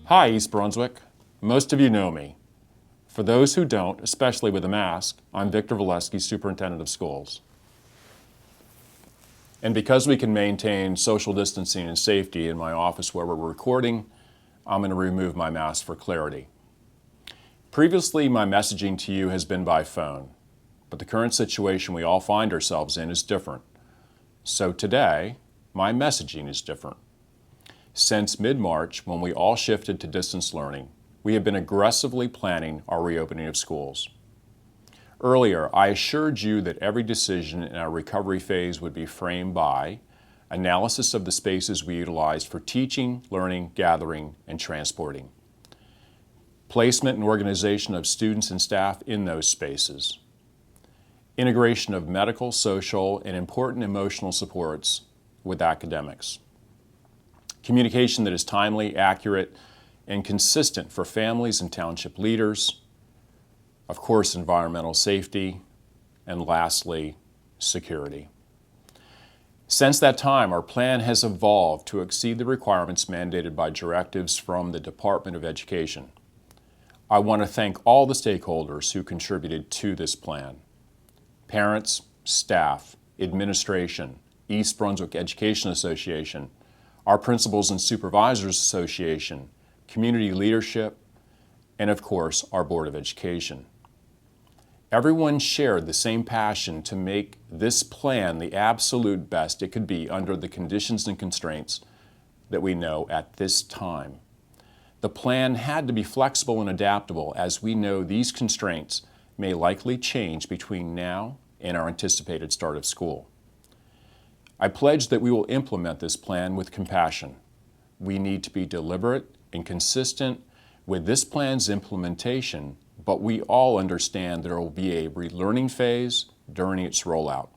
Hi, East Brunswick. Most of you know me. For those who don't, especially with a mask, I'm Victor Valesky, Superintendent of Schools. And because we can maintain social distancing and safety in my office where we're recording, I'm going to remove my mask for clarity. Previously, my messaging to you has been by phone, but the current situation we all find ourselves in is different. So today, my messaging is different. Since mid-March, when we all shifted to distance learning, we have been aggressively planning our reopening of schools. Earlier, I assured you that every decision in our recovery phase would be framed by analysis of the spaces we utilized for teaching, learning, gathering, and transporting, placement and organization of students and staff in those spaces, integration of medical, social, and important emotional supports with academics, communication that is timely, accurate, and consistent for families and township leaders, of course, environmental safety, and lastly, security. Since that time, our plan has evolved to exceed the requirements mandated by directives from the Department of Education. I want to thank all the stakeholders who contributed to this plan: parents, staff, administration, East Brunswick Education Association, our Principals and Supervisors Association, community leadership, and of course, our Board of Education. Everyone shared the same passion to make this plan the absolute best it could be under the conditions and constraints that we know at this time. The plan had to be flexible and adaptable, as we know these constraints may likely change between now and our anticipated start of school. I pledge that we will implement this plan with compassion. We need to be deliberate and consistent with this plan's implementation, but we all understand there will be a relearning phase during its rollout.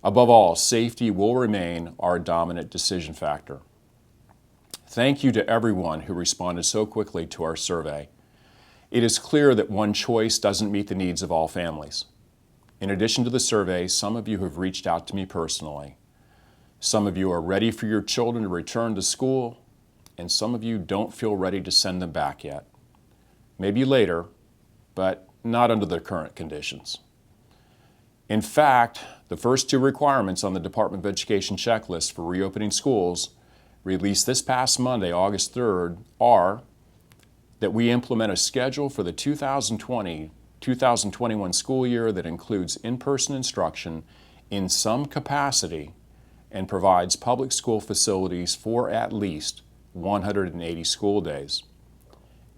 Above all, safety will remain our dominant decision factor. Thank you to everyone who responded so quickly to our survey. It is clear that one choice doesn't meet the needs of all families. In addition to the survey, some of you have reached out to me personally. Some of you are ready for your children to return to school, and some of you don't feel ready to send them back yet. Maybe later, but not under the current conditions. In fact, the first two requirements on the Department of Education checklist for reopening schools, released this past Monday, August 3rd, are that we implement a schedule for the 2020-2021 school year that includes in-person instruction in some capacity and provides public school facilities for at least 180 school days,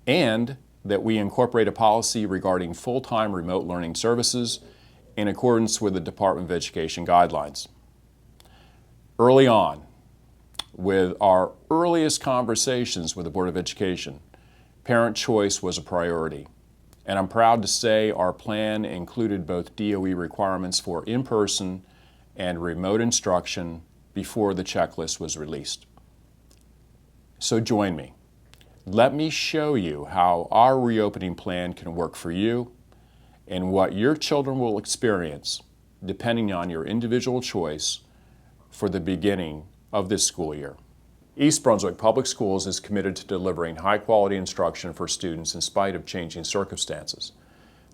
and that we incorporate a policy regarding full-time remote learning services in accordance with the Department of Education guidelines. Early on, with our earliest conversations with the Board of Education, parent choice was a priority, and I'm proud to say our plan included both DOE requirements for in-person and remote instruction before the checklist was released. So join me. Let me show you how our reopening plan can work for you and what your children will experience depending on your individual choice for the beginning of this school year. East Brunswick Public Schools is committed to delivering high-quality instruction for students in spite of changing circumstances.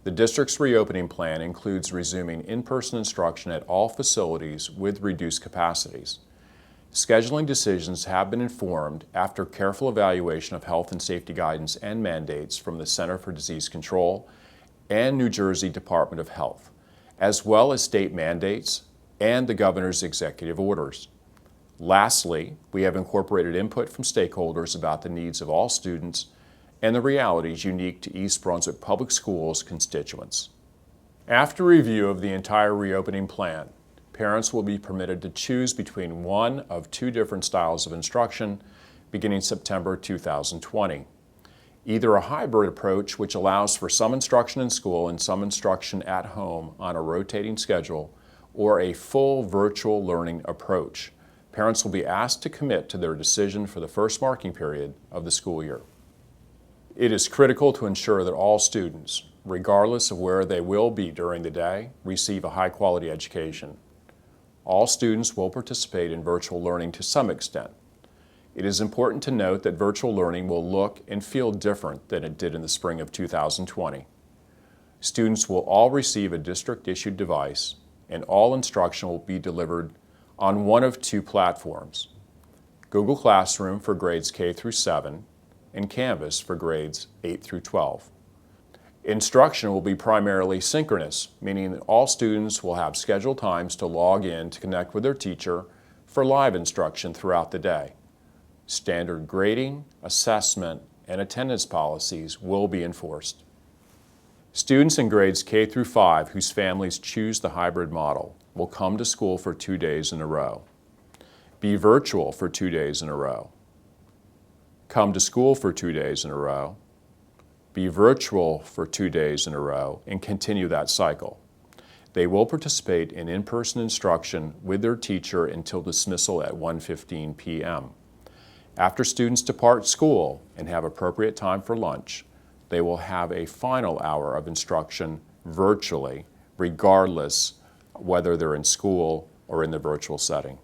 The district's reopening plan includes resuming in-person instruction at all facilities with reduced capacities. Scheduling decisions have been informed after careful evaluation of health and safety guidance and mandates from the Center for Disease Control and New Jersey Department of Health, as well as state mandates and the governor's executive orders. Lastly, we have incorporated input from stakeholders about the needs of all students and the realities unique to East Brunswick Public Schools constituents. After review of the entire reopening plan, parents will be permitted to choose between one of two different styles of instruction beginning September 2020. Either a hybrid approach, which allows for some instruction in school and some instruction at home on a rotating schedule, or a full virtual learning approach. Parents will be asked to commit to their decision for the first marking period of the school year. It is critical to ensure that all students, regardless of where they will be during the day, receive a high-quality education. All students will participate in virtual learning to some extent. It is important to note that virtual learning will look and feel different than it did in the spring of 2020. Students will all receive a district-issued device, and all instruction will be delivered on one of two platforms: Google Classroom for grades K through 7 and Canvas for grades 8 through 12. Instruction will be primarily synchronous, meaning that all students will have scheduled times to log in to connect with their teacher for live instruction throughout the day. Standard grading, assessment, and attendance policies will be enforced. Students in grades K through 5 whose families choose the hybrid model will come to school for 2 days in a row, be virtual for 2 days in a row, come to school for 2 days in a row, be virtual for 2 days in a row, and continue that cycle. They will participate in in-person instruction with their teacher until dismissal at 1:15 p.m. After students depart school and have appropriate time for lunch, they will have a final hour of instruction virtually, regardless whether they're in school or in the virtual setting.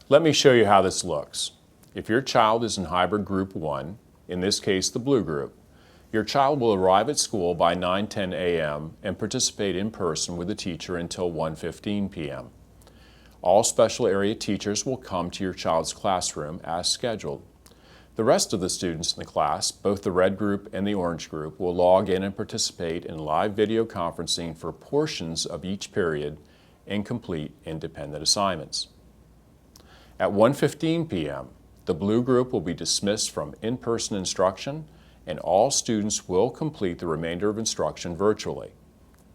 Let me show you how this looks. If your child is in hybrid group 1, in this case the blue group, your child will arrive at school by 9:10 a.m. and participate in person with the teacher until 1:15 p.m. All special area teachers will come to your child's classroom as scheduled. The rest of the students in the class, both the red group and the orange group, will log in and participate in live video conferencing for portions of each period and complete independent assignments. At 1:15 p.m., the blue group will be dismissed from in-person instruction, and all students will complete the remainder of instruction virtually.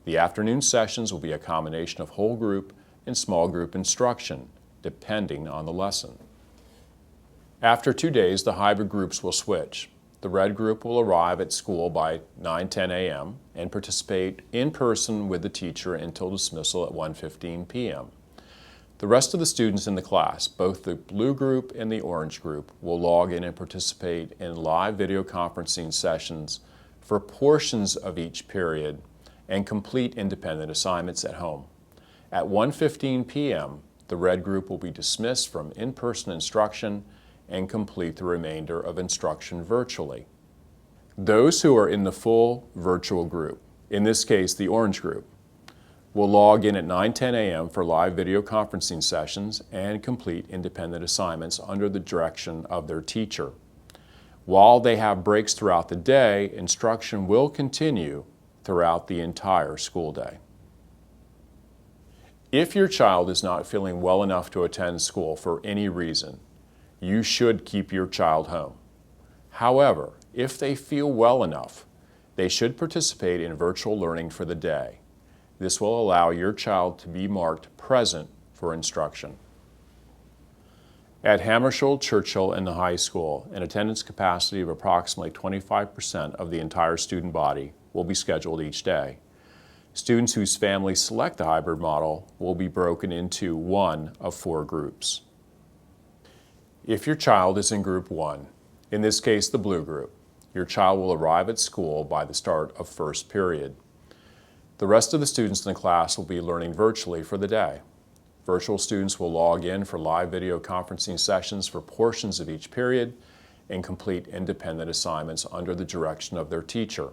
The afternoon sessions will be a combination of whole group and small group instruction, depending on the lesson. After 2 days, the hybrid groups will switch. The red group will arrive at school by 9:10 a.m. and participate in person with the teacher until dismissal at 1:15 p.m. The rest of the students in the class, both the blue group and the orange group, will log in and participate in live video conferencing sessions for portions of each period and complete independent assignments at home. At 1:15 p.m., the red group will be dismissed from in-person instruction and complete the remainder of instruction virtually. Those who are in the full virtual group, in this case the orange group, will log in at 9:10 a.m. for live video conferencing sessions and complete independent assignments under the direction of their teacher. While they have breaks throughout the day, instruction will continue throughout the entire school day. If your child is not feeling well enough to attend school for any reason, you should keep your child home. However, if they feel well enough, they should participate in virtual learning for the day. This will allow your child to be marked present for instruction. At Hammarskjöld, Churchill, and the high school, an attendance capacity of approximately 25% of the entire student body will be scheduled each day. Students whose families select the hybrid model will be broken into one of 4 groups. If your child is in group 1, in this case the blue group, your child will arrive at school by the start of first period. The rest of the students in the class will be learning virtually for the day. Virtual students will log in for live video conferencing sessions for portions of each period and complete independent assignments under the direction of their teacher.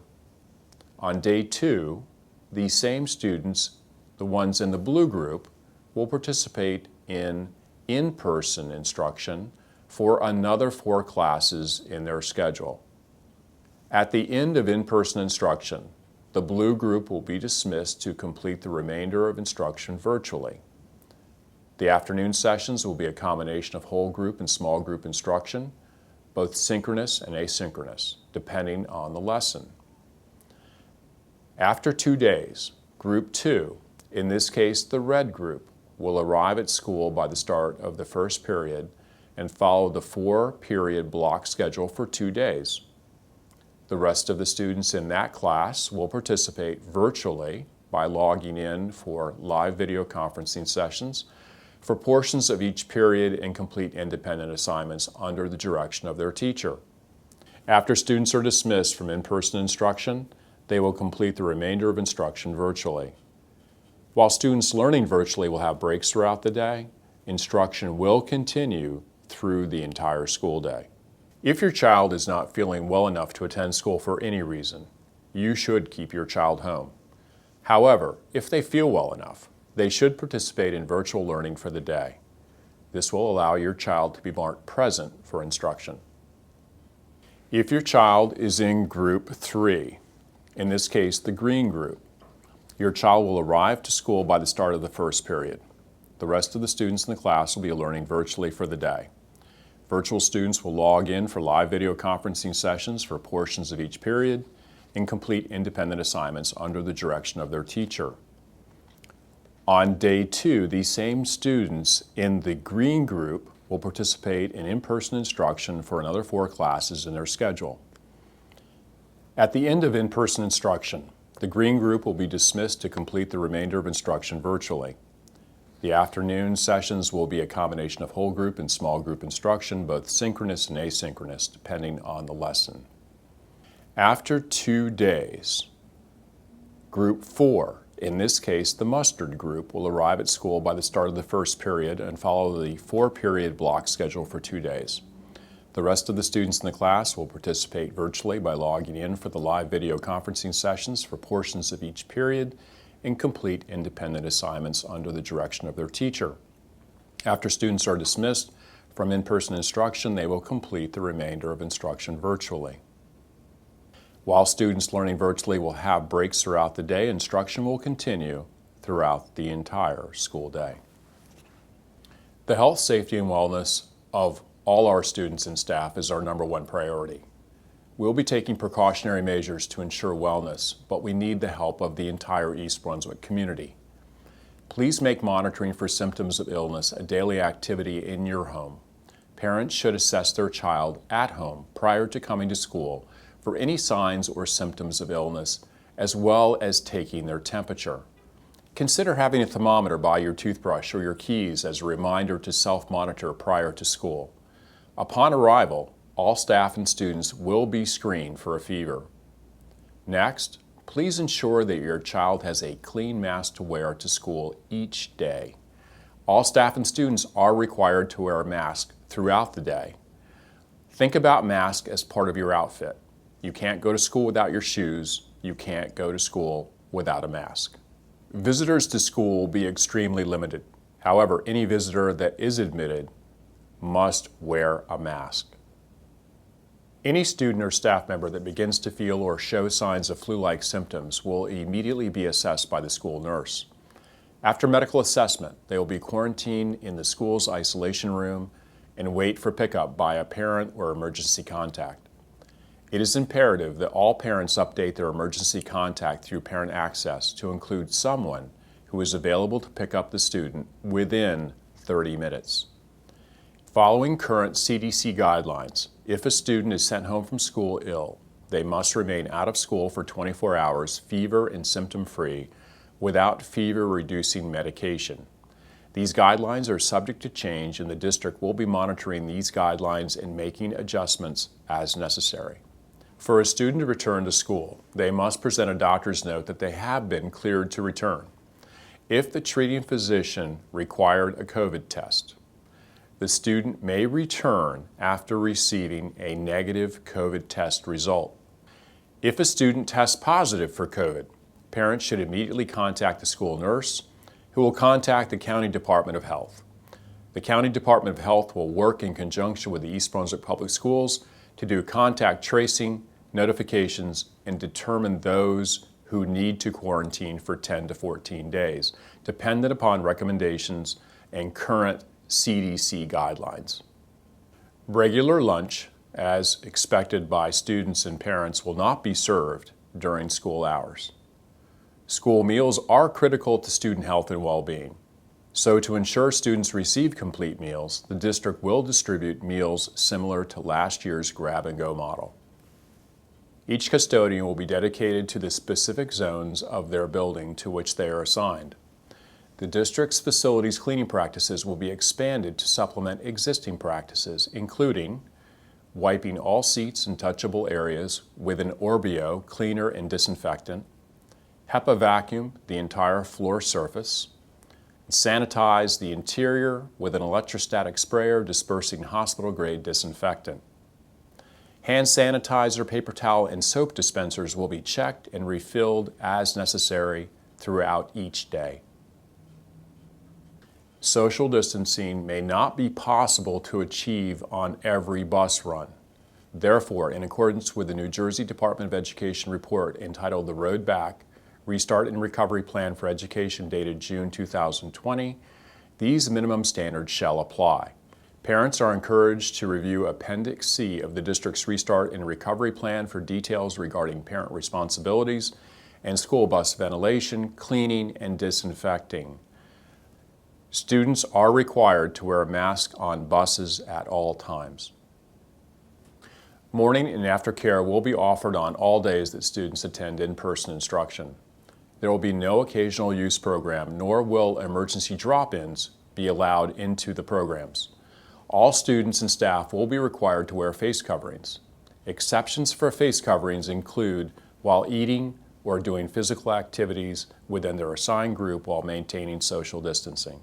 On day 2, these same students, the ones in the blue group, will participate in in-person instruction for another 4 classes in their schedule. At the end of in-person instruction, the blue group will be dismissed to complete the remainder of instruction virtually. The afternoon sessions will be a combination of whole group and small group instruction, both synchronous and asynchronous, depending on the lesson. After 2 days, group 2, in this case the red group, will arrive at school by the start of the first period and follow the 4-period block schedule for 2 days. The rest of the students in that class will participate virtually by logging in for live video conferencing sessions for portions of each period and complete independent assignments under the direction of their teacher. After students are dismissed from in-person instruction, they will complete the remainder of instruction virtually. While students learning virtually will have breaks throughout the day, instruction will continue through the entire school day. If your child is not feeling well enough to attend school for any reason, you should keep your child home. However, if they feel well enough, they should participate in virtual learning for the day. This will allow your child to be marked present for instruction. If your child is in Group 3, in this case the green group, your child will arrive to school by the start of the first period. The rest of the students in the class will be learning virtually for the day. Virtual students will log in for live video conferencing sessions for portions of each period and complete independent assignments under the direction of their teacher. On day 2, these same students in the green group will participate in in-person instruction for another 4 classes in their schedule. At the end of in-person instruction, the green group will be dismissed to complete the remainder of instruction virtually. The afternoon sessions will be a combination of whole group and small group instruction, both synchronous and asynchronous, depending on the lesson. After 2 days, Group 4, in this case the mustard group, will arrive at school by the start of the first period and follow the 4-period block schedule for 2 days. The rest of the students in the class will participate virtually by logging in for the live video conferencing sessions for portions of each period and complete independent assignments under the direction of their teacher. After students are dismissed from in-person instruction, they will complete the remainder of instruction virtually. While students learning virtually will have breaks throughout the day, instruction will continue throughout the entire school day. The health, safety, and wellness of all our students and staff is our #1 priority. We'll be taking precautionary measures to ensure wellness, but we need the help of the entire East Brunswick community. Please make monitoring for symptoms of illness a daily activity in your home. Parents should assess their child at home prior to coming to school for any signs or symptoms of illness, as well as taking their temperature. Consider having a thermometer by your toothbrush or your keys as a reminder to self-monitor prior to school. Upon arrival, all staff and students will be screened for a fever. Next, please ensure that your child has a clean mask to wear to school each day. All staff and students are required to wear a mask throughout the day. Think about masks as part of your outfit. You can't go to school without your shoes. You can't go to school without a mask. Visitors to school will be extremely limited. However, any visitor that is admitted must wear a mask. Any student or staff member that begins to feel or show signs of flu-like symptoms will immediately be assessed by the school nurse. After medical assessment, they will be quarantined in the school's isolation room and wait for pickup by a parent or emergency contact. It is imperative that all parents update their emergency contact through Parent Access to include someone who is available to pick up the student within 30 minutes. Following current CDC guidelines, if a student is sent home from school ill, they must remain out of school for 24 hours, fever and symptom-free, without fever-reducing medication. These guidelines are subject to change, and the district will be monitoring these guidelines and making adjustments as necessary. For a student to return to school, they must present a doctor's note that they have been cleared to return. If the treating physician required a COVID test, the student may return after receiving a negative COVID test result. If a student tests positive for COVID, parents should immediately contact the school nurse, who will contact the County Department of Health. The County Department of Health will work in conjunction with the East Brunswick Public Schools to do contact tracing, notifications, and determine those who need to quarantine for 10 to 14 days, dependent upon recommendations and current CDC guidelines. Regular lunch, as expected by students and parents, will not be served during school hours. School meals are critical to student health and well-being. So to ensure students receive complete meals, the district will distribute meals similar to last year's grab-and-go model. Each custodian will be dedicated to the specific zones of their building to which they are assigned. The district's facilities cleaning practices will be expanded to supplement existing practices, including wiping all seats and touchable areas with an Orbeo cleaner and disinfectant, HEPA vacuum the entire floor surface, Sanitize the interior with an electrostatic sprayer dispersing hospital-grade disinfectant. Hand sanitizer, paper towel, and soap dispensers will be checked and refilled as necessary throughout each day. Social distancing may not be possible to achieve on every bus run. Therefore, in accordance with the New Jersey Department of Education report entitled The Road Back, Restart and Recovery Plan for Education dated June 2020, these minimum standards shall apply. Parents are encouraged to review Appendix C of the district's Restart and Recovery Plan for details regarding parent responsibilities and school bus ventilation, cleaning, and disinfecting. Students are required to wear a mask on buses at all times. Morning and aftercare will be offered on all days that students attend in-person instruction. There will be no occasional use program, nor will emergency drop-ins be allowed into the programs. All students and staff will be required to wear face coverings. Exceptions for face coverings include while eating or doing physical activities within their assigned group while maintaining social distancing.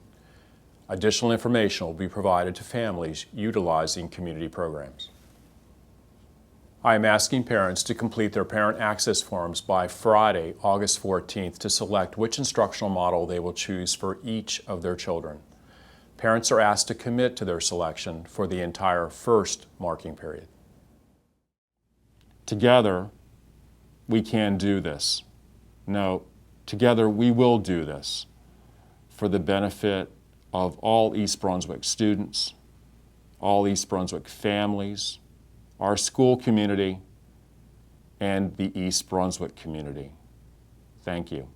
Additional information will be provided to families utilizing community programs. I am asking parents to complete their parent access forms by Friday, August 14th to select which instructional model they will choose for each of their children. Parents are asked to commit to their selection for the entire first marking period. Together, we can do this. No, together we will do this for the benefit of all East Brunswick students, all East Brunswick families, our school community, and the East Brunswick community. Thank you.